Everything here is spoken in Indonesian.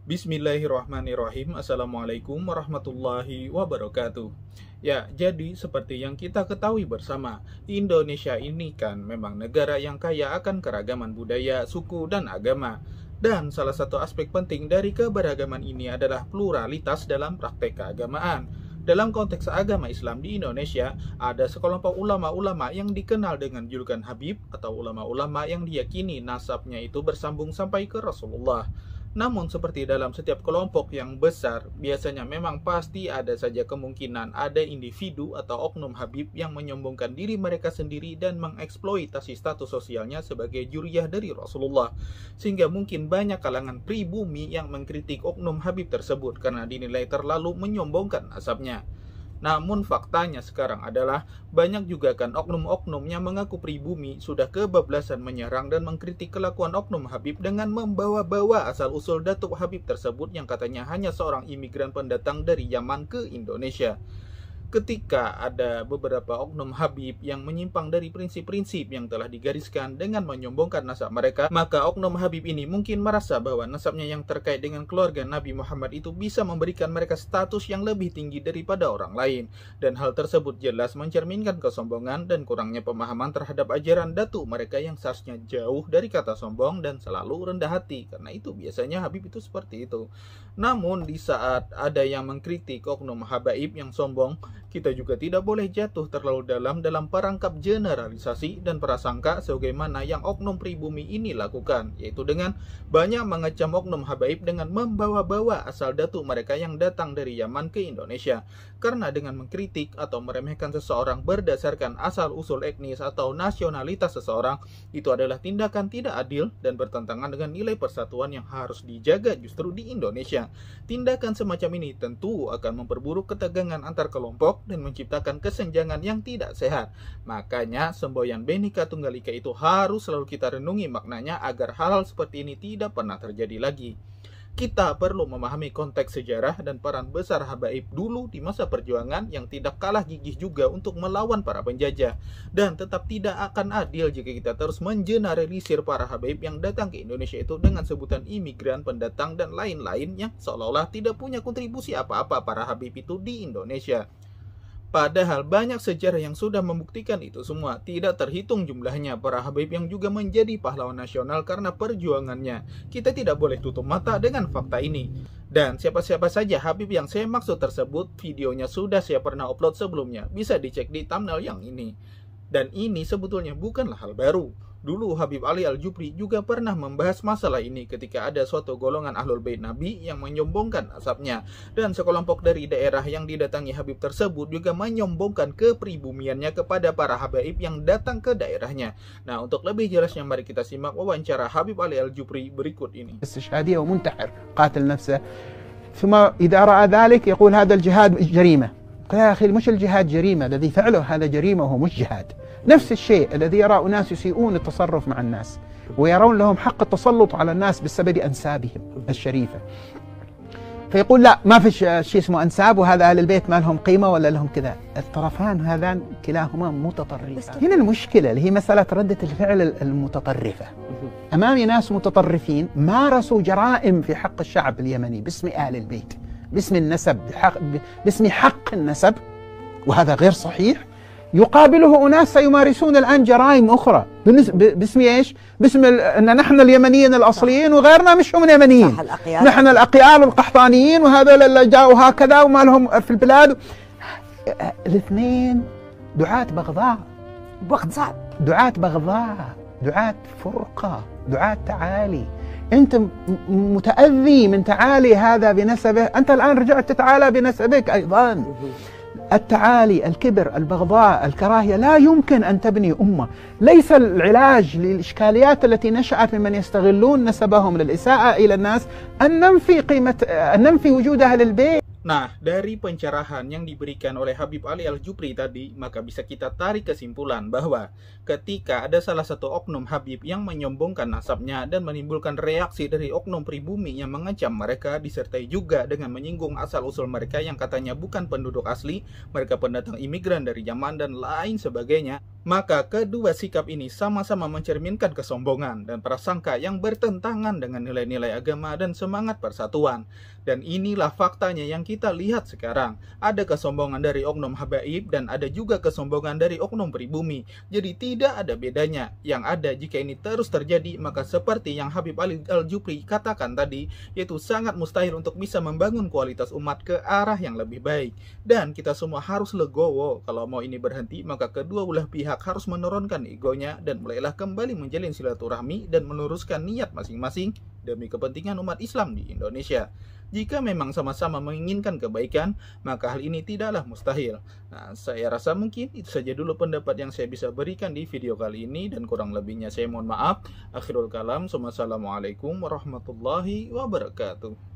Bismillahirrahmanirrahim. Assalamualaikum warahmatullahi wabarakatuh. Ya, jadi seperti yang kita ketahui bersama, Indonesia ini kan memang negara yang kaya akan keragaman budaya, suku, dan agama. Dan salah satu aspek penting dari keberagaman ini adalah pluralitas dalam praktek keagamaan. Dalam konteks agama Islam di Indonesia, ada sekelompok ulama-ulama yang dikenal dengan julukan Habib atau ulama-ulama yang diyakini nasabnya itu bersambung sampai ke Rasulullah. Namun seperti dalam setiap kelompok yang besar, biasanya memang pasti ada saja kemungkinan ada individu atau oknum Habib yang menyombongkan diri mereka sendiri dan mengeksploitasi status sosialnya sebagai juriyah dari Rasulullah. Sehingga mungkin banyak kalangan pribumi yang mengkritik oknum Habib tersebut karena dinilai terlalu menyombongkan nasabnya. Namun faktanya sekarang adalah banyak juga kan oknum-oknum yang mengaku pribumi sudah kebablasan menyerang dan mengkritik kelakuan oknum Habib dengan membawa-bawa asal-usul Datuk Habib tersebut yang katanya hanya seorang imigran pendatang dari Yaman ke Indonesia. Ketika ada beberapa oknum Habib yang menyimpang dari prinsip-prinsip yang telah digariskan dengan menyombongkan nasab mereka, maka oknum Habib ini mungkin merasa bahwa nasabnya yang terkait dengan keluarga Nabi Muhammad itu bisa memberikan mereka status yang lebih tinggi daripada orang lain. Dan hal tersebut jelas mencerminkan kesombongan dan kurangnya pemahaman terhadap ajaran Datuk mereka yang seharusnya jauh dari kata sombong dan selalu rendah hati. Karena itu biasanya Habib itu seperti itu. Namun di saat ada yang mengkritik oknum habaib yang sombong, kita juga tidak boleh jatuh terlalu dalam perangkap generalisasi dan prasangka sebagaimana yang oknum pribumi ini lakukan, yaitu dengan banyak mengecam oknum habaib dengan membawa-bawa asal datuk mereka yang datang dari Yaman ke Indonesia. Karena dengan mengkritik atau meremehkan seseorang berdasarkan asal-usul etnis atau nasionalitas seseorang, itu adalah tindakan tidak adil dan bertentangan dengan nilai persatuan yang harus dijaga justru di Indonesia. Tindakan semacam ini tentu akan memperburuk ketegangan antar kelompok dan menciptakan kesenjangan yang tidak sehat. Makanya semboyan Bhinneka Tunggal Ika itu harus selalu kita renungi maknanya agar hal-hal seperti ini tidak pernah terjadi lagi. Kita perlu memahami konteks sejarah dan peran besar habaib dulu di masa perjuangan yang tidak kalah gigih juga untuk melawan para penjajah. Dan tetap tidak akan adil jika kita terus mengeneralisir para habaib yang datang ke Indonesia itu dengan sebutan imigran, pendatang, dan lain-lain yang seolah-olah tidak punya kontribusi apa-apa para habib itu di Indonesia. Padahal banyak sejarah yang sudah membuktikan itu semua. Tidak terhitung jumlahnya para habib yang juga menjadi pahlawan nasional karena perjuangannya. Kita tidak boleh tutup mata dengan fakta ini. Dan siapa-siapa saja habib yang saya maksud tersebut, videonya sudah saya pernah upload sebelumnya. Bisa dicek di thumbnail yang ini. Dan ini sebetulnya bukanlah hal baru. Dulu Habib Ali Al-Jupri juga pernah membahas masalah ini ketika ada suatu golongan Ahlul Bait Nabi yang menyombongkan nasabnya. Dan sekelompok dari daerah yang didatangi Habib tersebut juga menyombongkan kepribumiannya kepada para habaib yang datang ke daerahnya. Nah, untuk lebih jelasnya mari kita simak wawancara Habib Ali Al-Jupri berikut ini. استشهادية ومنتحر قاتل نفسه ثم إذا رأى ذلك يقول هذا الجهاد جريمة. يا أخي مش الجهاد جريمة، الذي فعله هذا جريمة وهو مش جهاد. نفس الشيء الذي يرى أناس يسيئون التصرف مع الناس ويرون لهم حق التسلط على الناس بسبب أنسابهم الشريفة، فيقول لا ما في شيء اسمه أنساب وهذا أهل البيت ما لهم قيمة ولا لهم كذا. الطرفان هذان كلاهما متطرفان. هنا المشكلة اللي هي مسألة ردة الفعل المتطرفة. أمامي ناس متطرفين مارسوا جرائم في حق الشعب اليمني باسم أهل البيت، باسم النسب، باسم حق النسب، وهذا غير صحيح. يقابله أناس سيمارسون الآن جرائم أخرى باسم إيش؟ باسم أن نحن اليمنيين الأصليين وغيرنا مش هم اليمنيين، نحن الأقيال والقحطانيين وهذول اللي جاءوا هكذا وما لهم في البلاد. الاثنين دعاة بغضاء، بوقت صعب، دعاة بغضاء، دعاة فرقة، دعاة تعالي. أنت متأذي من تعالي هذا بنسبه، أنت الآن رجعت تتعالى بنسبك أيضا. التعالي، الكبر، البغضاء، الكراهية لا يمكن أن تبني أمة. ليس العلاج للإشكاليات التي نشأت ممن يستغلون نسبهم للإساءة إلى الناس أن ننفي وجود أهل البيت. Nah, dari pencerahan yang diberikan oleh Habib Ali Al-Jupri tadi, maka bisa kita tarik kesimpulan bahwa ketika ada salah satu oknum Habib yang menyombongkan nasabnya dan menimbulkan reaksi dari oknum pribumi yang mengecam mereka, disertai juga dengan menyinggung asal-usul mereka yang katanya bukan penduduk asli, mereka pendatang imigran dari Yaman dan lain sebagainya, Maka kedua sikap ini sama-sama mencerminkan kesombongan dan prasangka yang bertentangan dengan nilai-nilai agama dan semangat persatuan. Dan inilah faktanya yang kita lihat sekarang. Ada kesombongan dari oknum habaib dan ada juga kesombongan dari oknum pribumi. Jadi tidak ada bedanya. Yang ada jika ini terus terjadi, maka seperti yang Habib Ali Al-Jufri katakan tadi, yaitu sangat mustahil untuk bisa membangun kualitas umat ke arah yang lebih baik. Dan kita semua harus legowo. Kalau mau ini berhenti, maka kedua belah pihak harus menurunkan egonya dan mulailah kembali menjalin silaturahmi dan meluruskan niat masing-masing demi kepentingan umat Islam di Indonesia. Jika memang sama-sama menginginkan kebaikan, maka hal ini tidaklah mustahil. Nah, saya rasa mungkin itu saja dulu pendapat yang saya bisa berikan di video kali ini, dan kurang lebihnya saya mohon maaf. Akhirul kalam, wassalamualaikum warahmatullahi wabarakatuh.